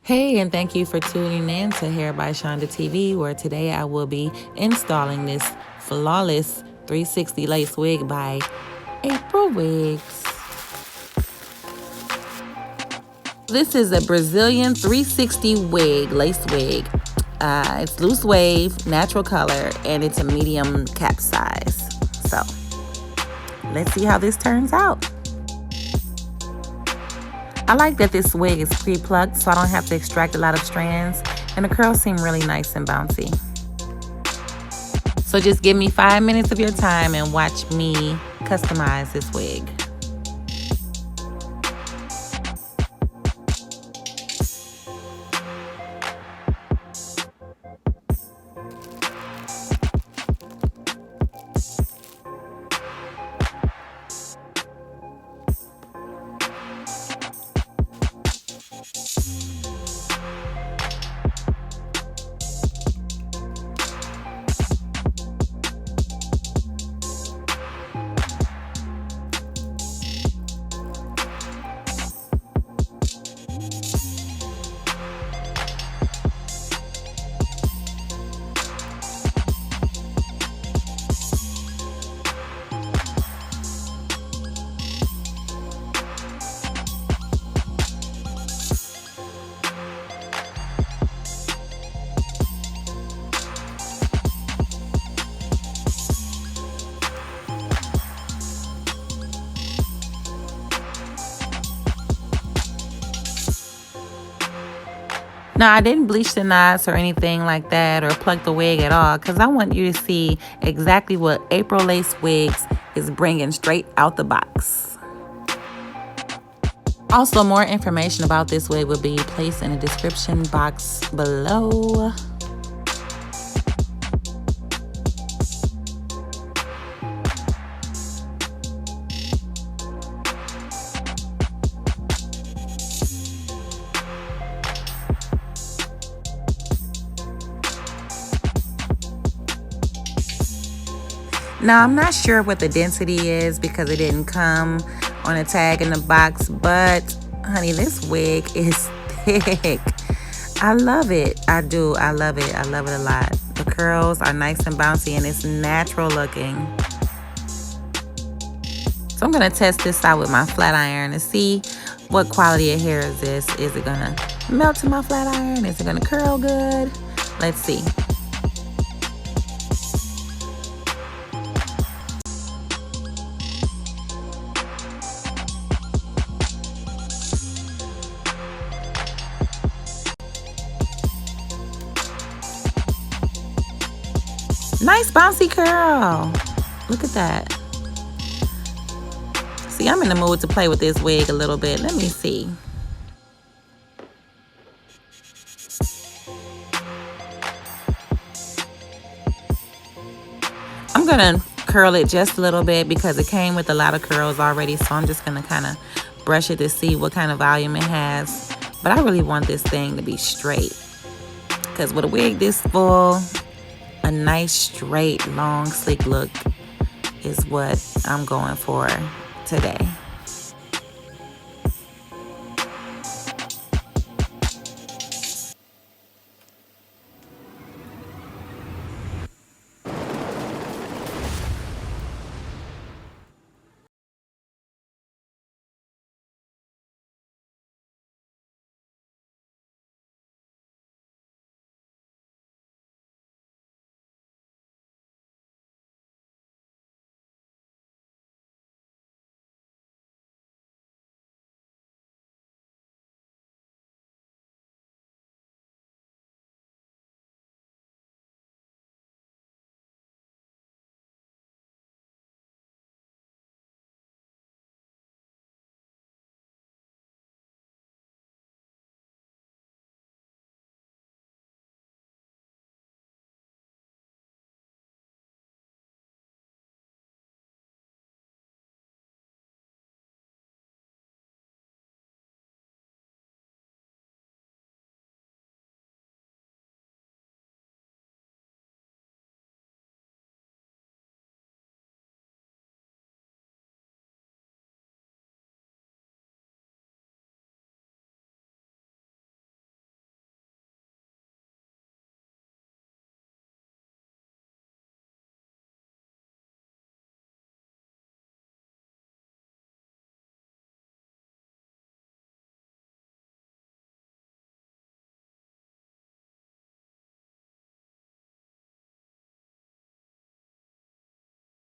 Hey, and thank you for tuning in to Hair by Shaunda TV, where today I will be installing this flawless 360 lace wig by April Wigs. This is a Brazilian 360 wig, lace wig. It's loose wave, natural color, and it's a medium cap size. So, let's see how this turns out. I like that this wig is pre-plucked, so I don't have to extract a lot of strands, and the curls seem really nice and bouncy. So just give me 5 minutes of your time and watch me customize this wig. Now, I didn't bleach the knots or anything like that or pluck the wig at all because I want you to see exactly what April Lace Wigs is bringing straight out the box. Also, more information about this wig will be placed in the description box below. Now, I'm not sure what the density is because it didn't come on a tag in the box, but honey, this wig is thick. I love it. I do. I love it. I love it a lot. The curls are nice and bouncy and it's natural looking. So I'm going to test this out with my flat iron to see what quality of hair is this. Is it going to melt to my flat iron? Is it going to curl good? Let's see. Nice bouncy curl. Look at that. See, I'm in the mood to play with this wig a little bit. Let me see. I'm gonna curl it just a little bit because it came with a lot of curls already. So I'm just gonna kind of brush it to see what kind of volume it has. But I really want this thing to be straight because with a wig this full, a nice, straight, long, sleek look is what I'm going for today.